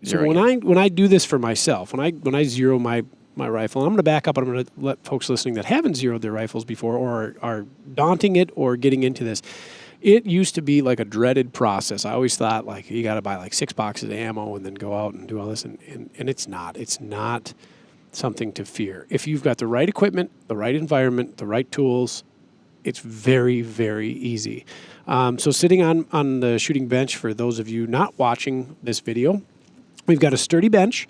So when I do this for myself, when I zero my rifle, and I'm going to back up and I'm going to let folks listening that haven't zeroed their rifles before or are daunting it or getting into this. It used to be like a dreaded process. I always thought like you got to buy like 6 boxes of ammo and then go out and do all this, and it's not. It's not something to fear. If you've got the right equipment, the right environment, the right tools, it's very, very easy. So sitting on the shooting bench, for those of you not watching this video, we've got a sturdy bench.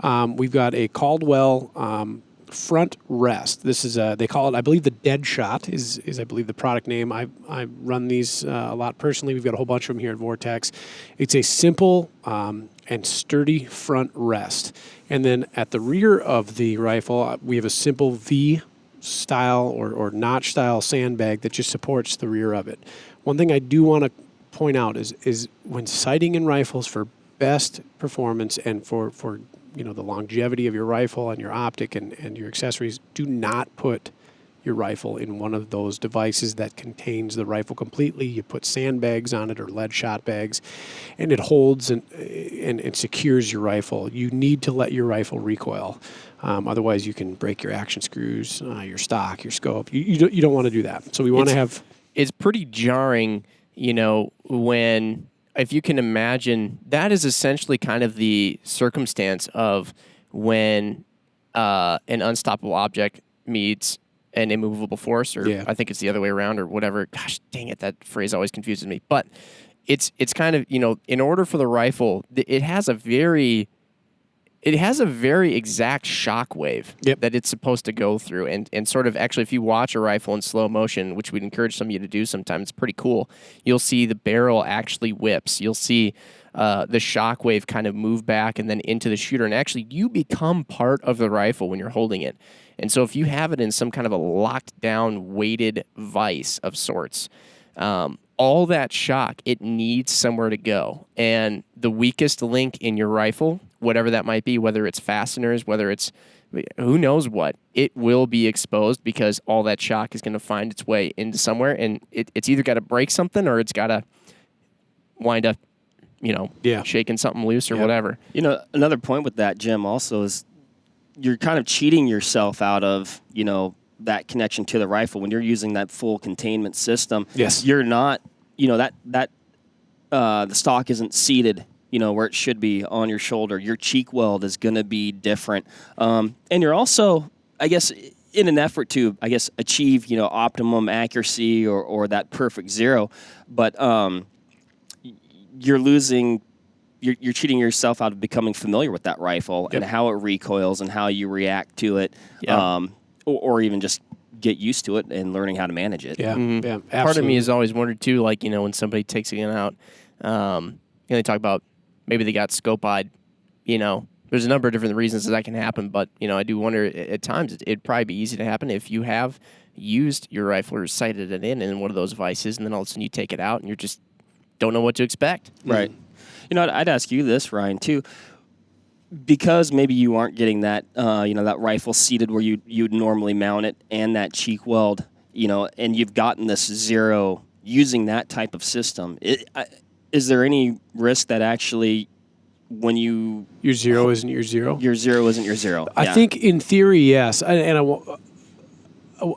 We've got a Caldwell front rest. This is they call it, I believe, the Dead Shot is I believe the product name. I run these a lot personally. We've got a whole bunch of them here at Vortex. It's a simple and sturdy front rest. And then at the rear of the rifle, we have a simple V style or notch style sandbag that just supports the rear of it. One thing I do want to point out is when sighting in rifles for best performance and for the longevity of your rifle and your optic and your accessories, do not put your rifle in one of those devices that contains the rifle completely. You put sandbags on it or lead shot bags, and it holds and secures your rifle. You need to let your rifle recoil. Otherwise, you can break your action screws, your stock, your scope. You don't want to do that. So we want to have... It's pretty jarring, when... If you can imagine, that is essentially kind of the circumstance of when an unstoppable object meets an immovable force, or I think it's the other way around, or whatever. Gosh, dang it, that phrase always confuses me. But it's kind of, in order for the rifle, it has a very exact shock wave that it's supposed to go through. And sort of, actually, if you watch a rifle in slow motion, which we'd encourage some of you to do sometimes, it's pretty cool. You'll see the barrel actually whips. You'll see the shock wave kind of move back and then into the shooter. And actually, you become part of the rifle when you're holding it. And so if you have it in some kind of a locked down, weighted vise of sorts, all that shock, it needs somewhere to go. And the weakest link in your rifle, whatever that might be, whether it's fasteners, whether it's who knows what, it will be exposed because all that shock is going to find its way into somewhere, and it's either got to break something or it's got to wind up, shaking something loose or whatever. Another point with that, Jim, also is you're kind of cheating yourself out of, that connection to the rifle when you're using that full containment system. Yes. You're not, the stock isn't seated, where it should be on your shoulder. Your cheek weld is going to be different. And you're also, I guess, in an effort to, achieve, optimum accuracy or that perfect zero, but you're cheating yourself out of becoming familiar with that rifle and how it recoils and how you react to it. Yeah. Or even just get used to it and learning how to manage it. Yeah, yeah, absolutely. Part of me has always wondered, too, like, when somebody takes a gun out, they talk about maybe they got scope-eyed, There's a number of different reasons that can happen, but, I do wonder at times it'd probably be easy to happen if you have used your rifle or sighted it in one of those vices, and then all of a sudden you take it out and you just don't know what to expect. Right. I'd ask you this, Ryan, too. Because maybe you aren't getting that, that rifle seated where you'd normally mount it, and that cheek weld, and you've gotten this zero using that type of system. Is there any risk that actually, when your zero isn't your zero? Your zero isn't your zero. I think in theory, yes, and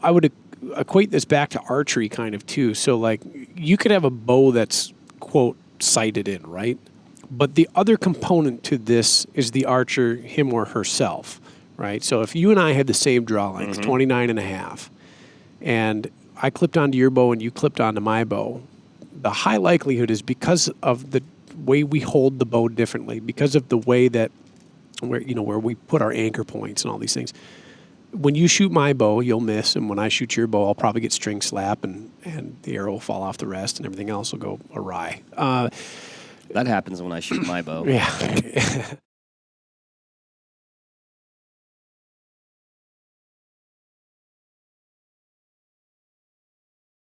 I would equate this back to archery kind of too. So like you could have a bow that's quote sighted in, right? But the other component to this is the archer, him or herself, right? So if you and I had the same draw length, 29 and a half, and I clipped onto your bow and you clipped onto my bow, the high likelihood is because of the way we hold the bow differently, because of the way that where we put our anchor points and all these things. When you shoot my bow, you'll miss, and when I shoot your bow, I'll probably get string slap, and the arrow will fall off the rest, and everything else will go awry. That happens when I shoot my bow. Yeah.